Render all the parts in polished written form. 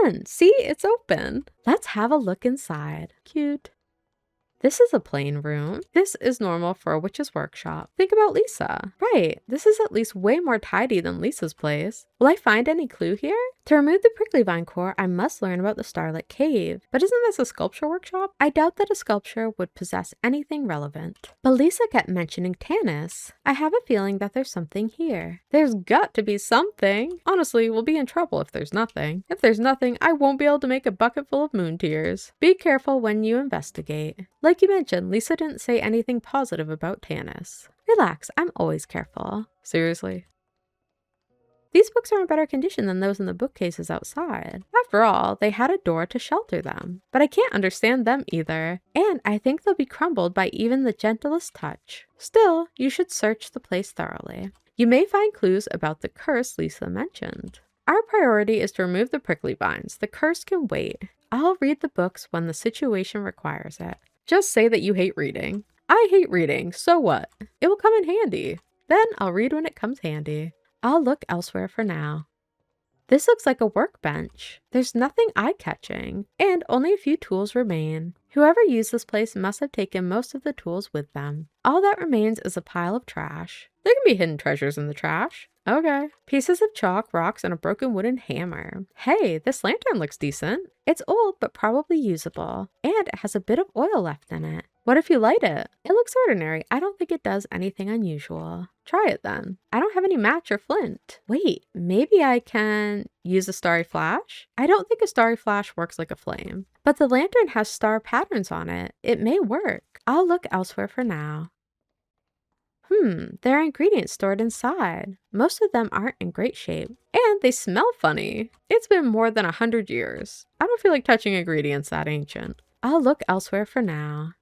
fun! See, it's open. Let's have a look inside. Cute. This is a plain room. This is normal for a witch's workshop. Think about Lisa. Right, this is at least way more tidy than Lisa's place. Will I find any clue here? To remove the prickly vine core, I must learn about the Starlit Cave. But isn't this a sculpture workshop? I doubt that a sculpture would possess anything relevant. But Lisa kept mentioning Tanis. I have a feeling that there's something here. There's got to be something. Honestly, we'll be in trouble if there's nothing. If there's nothing, I won't be able to make a bucket full of moon tears. Be careful when you investigate. Like you mentioned, Lisa didn't say anything positive about Tanis. Relax, I'm always careful. Seriously? These books are in better condition than those in the bookcases outside. After all, they had a door to shelter them. But I can't understand them either, and I think they'll be crumbled by even the gentlest touch. Still, you should search the place thoroughly. You may find clues about the curse Lisa mentioned. Our priority is to remove the prickly vines. The curse can wait. I'll read the books when the situation requires it. Just say that you hate reading. I hate reading, so what? It will come in handy. Then I'll read when it comes handy. I'll look elsewhere for now. This looks like a workbench. There's nothing eye-catching, and only a few tools remain. Whoever used this place must have taken most of the tools with them. All that remains is a pile of trash. There can be hidden treasures in the trash. Okay. Pieces of chalk, rocks, and a broken wooden hammer. Hey, this lantern looks decent. It's old, but probably usable, and it has a bit of oil left in it. What if you light it? It looks ordinary. I don't think it does anything unusual. Try it then. I don't have any match or flint. Wait, maybe I can use a starry flash? I don't think a starry flash works like a flame, but the lantern has star patterns on it. It may work. I'll look elsewhere for now. There are ingredients stored inside. Most of them aren't in great shape, and they smell funny. It's been more than 100 years. I don't feel like touching ingredients that ancient. I'll look elsewhere for now.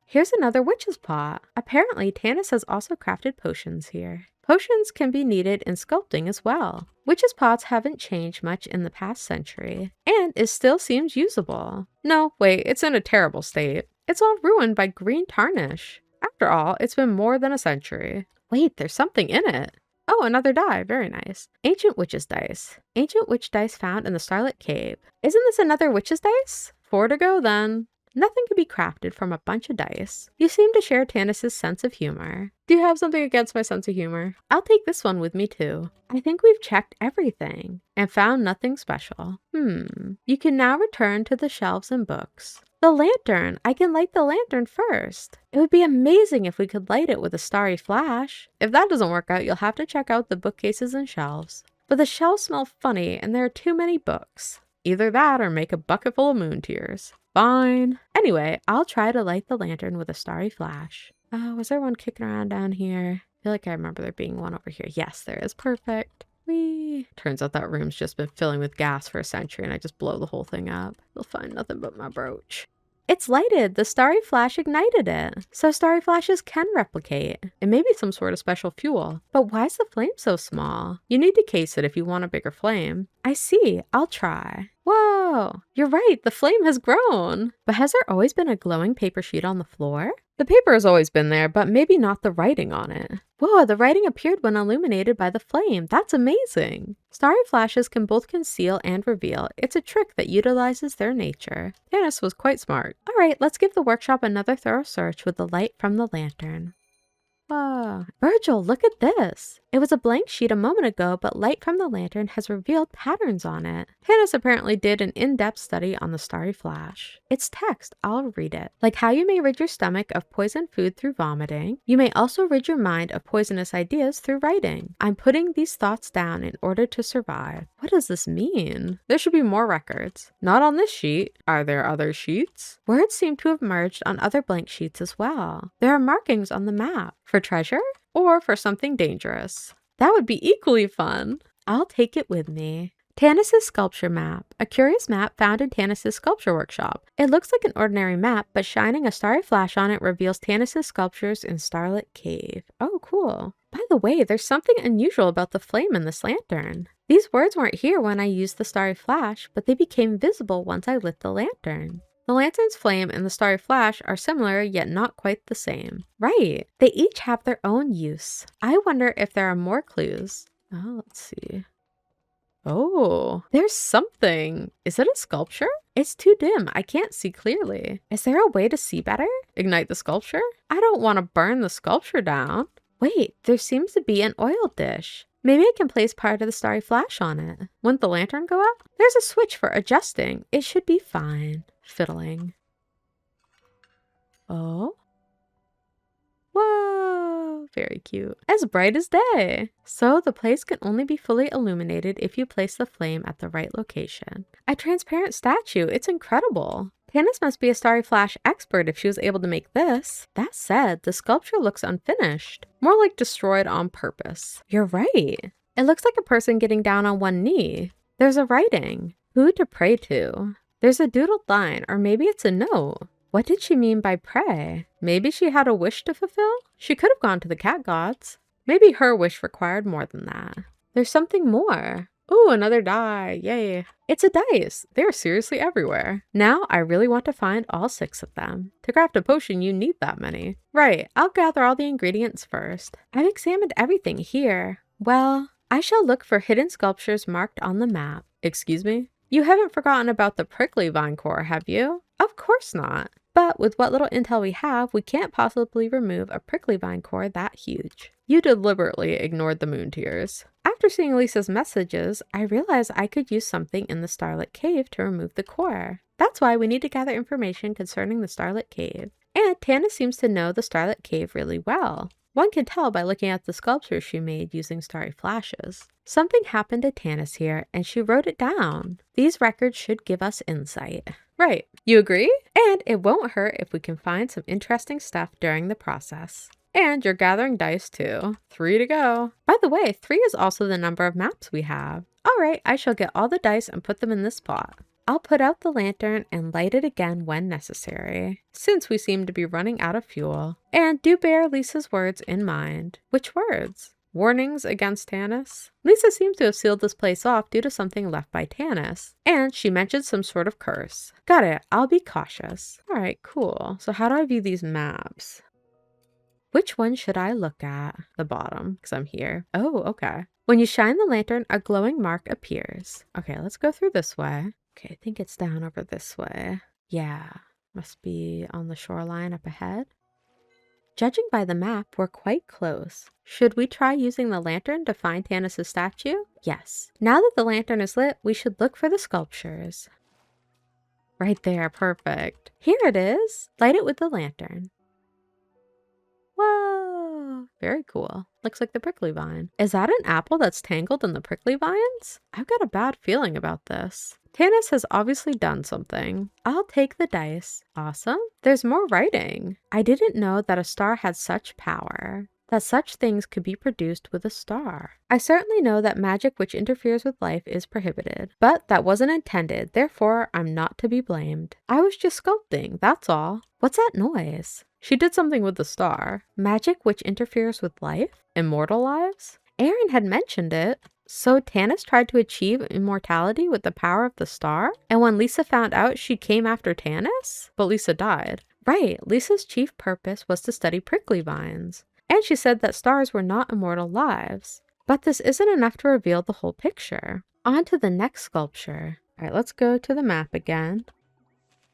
Here's another witch's pot. Apparently, Tanis has also crafted potions here. Potions can be needed in sculpting as well. Witch's pots haven't changed much in the past century, and it still seems usable. No, wait, it's in a terrible state. It's all ruined by green tarnish. After all, it's been more than a century. Wait, there's something in it. Oh, another die. Very nice. Ancient witch's dice. Ancient witch dice found in the Starlit Cave. Isn't this another witch's dice? 4 to go then. Nothing can be crafted from a bunch of dice. You seem to share Tanis's sense of humor. Do you have something against my sense of humor? I'll take this one with me too. I think we've checked everything and found nothing special. You can now return to the shelves and books. The lantern! I can light the lantern first. It would be amazing if we could light it with a starry flash. If that doesn't work out, you'll have to check out the bookcases and shelves. But the shelves smell funny and there are too many books. Either that or make a bucket full of moon tears. Fine. Anyway, I'll try to light the lantern with a starry flash. Was there one kicking around down here? I feel like I remember there being one over here. Yes, there is. Perfect. Whee! Turns out that room's just been filling with gas for a century and I just blow the whole thing up. You'll find nothing but my brooch. It's lighted. The starry flash ignited it. So starry flashes can replicate. It may be some sort of special fuel. But why is the flame so small? You need to case it if you want a bigger flame. I see. I'll try. Whoa! You're right. The flame has grown. But has there always been a glowing paper sheet on the floor? The paper has always been there, but maybe not the writing on it. Whoa, the writing appeared when illuminated by the flame. That's amazing. Starry flashes can both conceal and reveal. It's a trick that utilizes their nature. Tanis was quite smart. All right, let's give the workshop another thorough search with the light from the lantern. Whoa. Virgil, look at this. It was a blank sheet a moment ago, but light from the lantern has revealed patterns on it. Tanis apparently did an in-depth study on the starry flash. It's text. I'll read it. Like how you may rid your stomach of poisoned food through vomiting, you may also rid your mind of poisonous ideas through writing. I'm putting these thoughts down in order to survive. What does this mean? There should be more records. Not on this sheet. Are there other sheets? Words seem to have merged on other blank sheets as well. There are markings on the map. For treasure? Or for something dangerous? That would be equally fun. I'll take it with me. Tanis's sculpture map. A curious map found in Tanis's sculpture workshop. It looks like an ordinary map, but shining a starry flash on it reveals Tanis's sculptures in Starlit Cave. Oh, cool. By the way, there's something unusual about the flame in this lantern. These words weren't here when I used the starry flash, but they became visible once I lit the lantern. The lantern's flame and the starry flash are similar, yet not quite the same. Right. They each have their own use. I wonder if there are more clues. Oh, let's see. Oh, there's something. Is it a sculpture? It's too dim. I can't see clearly. Is there a way to see better? Ignite the sculpture? I don't want to burn the sculpture down. Wait, there seems to be an oil dish. Maybe I can place part of the starry flash on it. Wouldn't the lantern go out? There's a switch for adjusting. It should be fine. Fiddling. Oh. Whoa, very cute. As bright as day. So the place can only be fully illuminated if you place the flame at the right location. A transparent statue, it's incredible. Tanis must be a starry flash expert if she was able to make this. That said, the sculpture looks unfinished. More like destroyed on purpose. You're right. It looks like a person getting down on one knee. There's a writing. Who to pray to? There's a doodled line, or maybe it's a note. What did she mean by pray? Maybe she had a wish to fulfill? She could have gone to the cat gods. Maybe her wish required more than that. There's something more. Ooh, another die. Yay. It's a dice. They're seriously everywhere. Now I really want to find all 6 of them. To craft a potion, you need that many. Right, I'll gather all the ingredients first. I've examined everything here. Well, I shall look for hidden sculptures marked on the map. Excuse me? You haven't forgotten about the prickly vine core, have you? Of course not. But with what little intel we have, we can't possibly remove a prickly vine core that huge. You deliberately ignored the moon tears. After seeing Lisa's messages, I realized I could use something in the Starlit Cave to remove the core. That's why we need to gather information concerning the Starlit Cave. And Tanis seems to know the Starlit Cave really well. One can tell by looking at the sculptures she made using starry flashes. Something happened to Tanis here, and she wrote it down. These records should give us insight. Right, you agree? And it won't hurt if we can find some interesting stuff during the process. And you're gathering dice too. 3 to go. By the way, 3 is also the number of maps we have. Alright, I shall get all the dice and put them in this pot. I'll put out the lantern and light it again when necessary, since we seem to be running out of fuel. And do bear Lisa's words in mind. Which words? Warnings against Tanis? Lisa seems to have sealed this place off due to something left by Tanis. And she mentioned some sort of curse. Got it. I'll be cautious. Alright, cool. So how do I view these maps? Which one should I look at? The bottom, because I'm here. Oh, okay. When you shine the lantern, a glowing mark appears. Okay, let's go through this way. Okay, I think it's down over this way. Yeah, must be on the shoreline up ahead. Judging by the map, we're quite close. Should we try using the lantern to find Tanis' statue? Yes. Now that the lantern is lit, we should look for the sculptures. Right there, perfect. Here it is. Light it with the lantern. Whoa, very cool. Looks like the prickly vine. Is that an apple that's tangled in the prickly vines? I've got a bad feeling about this. Tanis has obviously done something. I'll take the dice. Awesome. There's more writing. I didn't know that a star had such power. That such things could be produced with a star. I certainly know that magic which interferes with life is prohibited, but that wasn't intended, therefore I'm not to be blamed. I was just sculpting, that's all. What's that noise? She did something with the star. Magic which interferes with life? Immortal lives? Aaron had mentioned it. So Tanis tried to achieve immortality with the power of the star? And when Lisa found out, she came after Tanis? But Lisa died. Right, Lisa's chief purpose was to study prickly vines. And she said that stars were not immortal lives. But this isn't enough to reveal the whole picture. On to the next sculpture. Alright, let's go to the map again.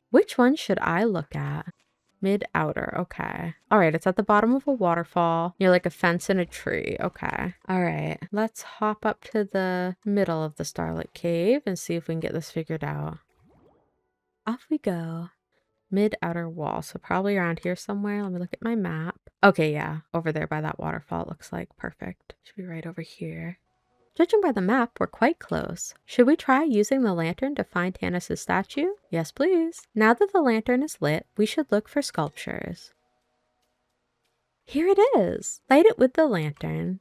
Which one should I look at? Mid-outer, okay. Alright, it's at the bottom of a waterfall, near like a fence and a tree, okay. Alright, let's hop up to the middle of the Starlit Cave and see if we can get this figured out. Off we go. Mid-outer wall, so probably around here somewhere. Let me look at my map. Okay, yeah, over there by that waterfall, it looks like. Perfect. Should be right over here. Judging by the map, we're quite close. Should we try using the lantern to find Tanis' statue? Yes, please. Now that the lantern is lit, we should look for sculptures. Here it is. Light it with the lantern.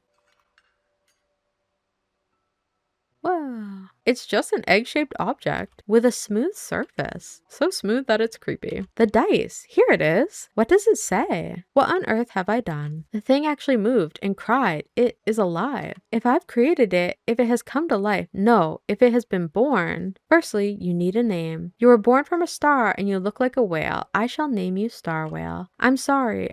Whoa. It's just an egg-shaped object with a smooth surface. So smooth that it's creepy. The dice. Here it is. What does it say? What on earth have I done? The thing actually moved and cried. It is alive. If I've created it, if it has come to life, no, if it has been born. Firstly, you need a name. You were born from a star and you look like a whale. I shall name you Star Whale. I'm sorry,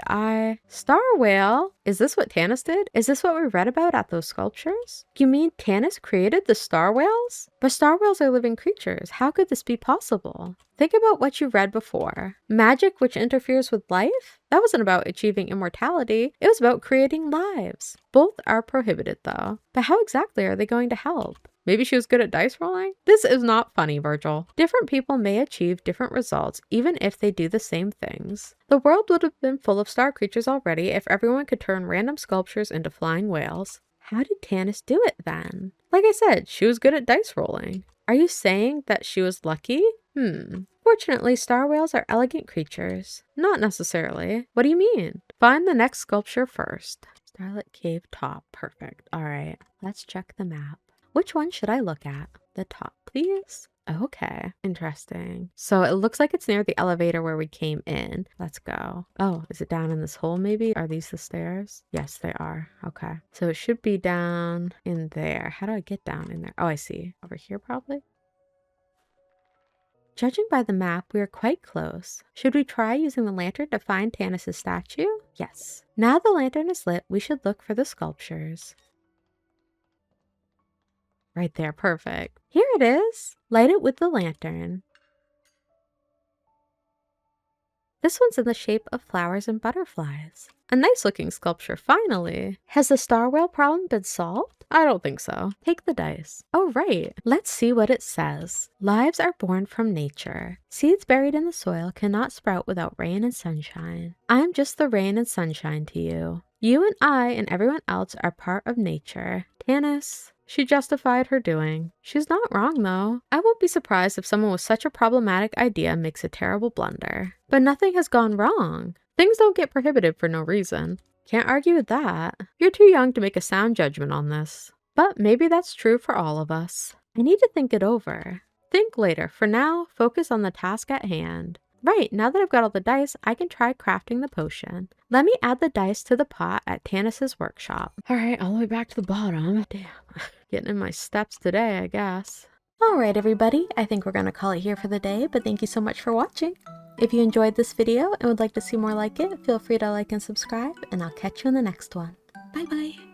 Star Whale? Is this what Tanis did? Is this what we read about at those sculptures? You mean Tanis created the star whales? But star whales are living creatures. How could this be possible? Think about what you read before. Magic which interferes with life? That wasn't about achieving immortality. It was about creating lives. Both are prohibited though. But how exactly are they going to help? Maybe she was good at dice rolling? This is not funny, Virgil. Different people may achieve different results even if they do the same things. The world would have been full of star creatures already if everyone could turn random sculptures into flying whales. How did Tanis do it then? Like I said, she was good at dice rolling. Are you saying that she was lucky? Fortunately, star whales are elegant creatures. Not necessarily. What do you mean? Find the next sculpture first. Starlit Cave top. Perfect. All right, let's check the map. Which one should I look at? The top, please. Okay, interesting. So it looks like it's near the elevator where we came in. Let's go. Oh, is it down in this hole maybe? Are these the stairs? Yes, they are. Okay. So it should be down in there. How do I get down in there? Oh, I see. Over here probably? Judging by the map, we are quite close. Should we try using the lantern to find Tanis' statue? Yes. Now the lantern is lit, we should look for the sculptures. Right there, perfect. Here it is. Light it with the lantern. This one's in the shape of flowers and butterflies. A nice looking sculpture, finally. Has the star whale problem been solved? I don't think so. Take the dice. Oh, right. Let's see what it says. Lives are born from nature. Seeds buried in the soil cannot sprout without rain and sunshine. I'm just the rain and sunshine to you. You and I and everyone else are part of nature. Tanis. She justified her doing. She's not wrong though. I won't be surprised if someone with such a problematic idea makes a terrible blunder. But nothing has gone wrong. Things don't get prohibited for no reason. Can't argue with that. You're too young to make a sound judgment on this. But maybe that's true for all of us. I need to think it over. Think later. For now, focus on the task at hand. Right, now that I've got all the dice, I can try crafting the potion. Let me add the dice to the pot at Tanis' workshop. Alright, all the way back to the bottom. Damn, getting in my steps today, I guess. Alright everybody, I think we're gonna call it here for the day, but thank you so much for watching. If you enjoyed this video and would like to see more like it, feel free to like and subscribe, and I'll catch you in the next one. Bye bye!